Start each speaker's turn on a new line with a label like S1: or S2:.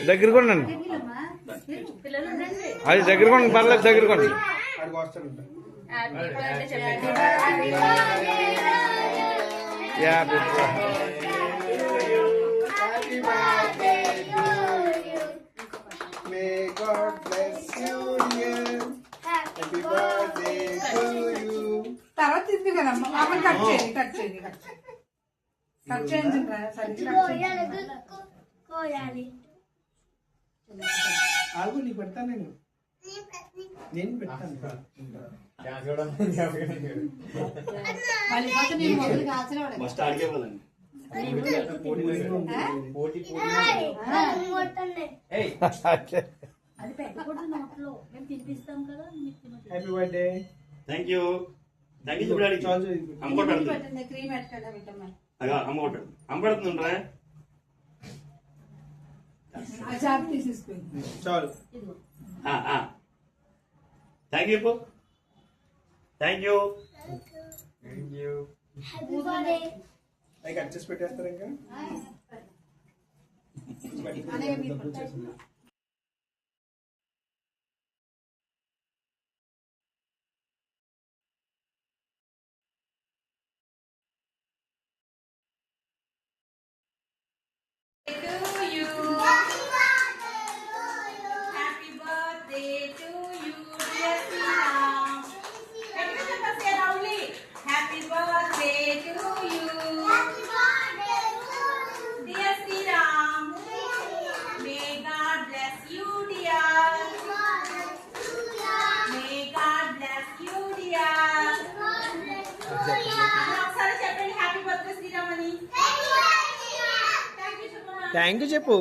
S1: దగ్గర కొండండి, అది దగ్గర కొండ పర్లేదు, దగ్గర కొండ.
S2: May God bless you, dear. Happy birthday to you.
S3: తర్వాత తింది కదమ్మా, అప్పుడు కట్ చేయండి, కట్ చేయండి, కట్ చేయండి.
S2: ఆగు, నీ పెడతా నేను పెడతాను. Happy birthday.
S4: Thank you. అమ్మడుతుండ్రా
S2: చాలు.
S4: Thank you. Thank you.
S2: అవి కట్ చేసి పెట్టేస్తారు ఇంకా.
S1: థ్యాంక్ యూ చెప్పు.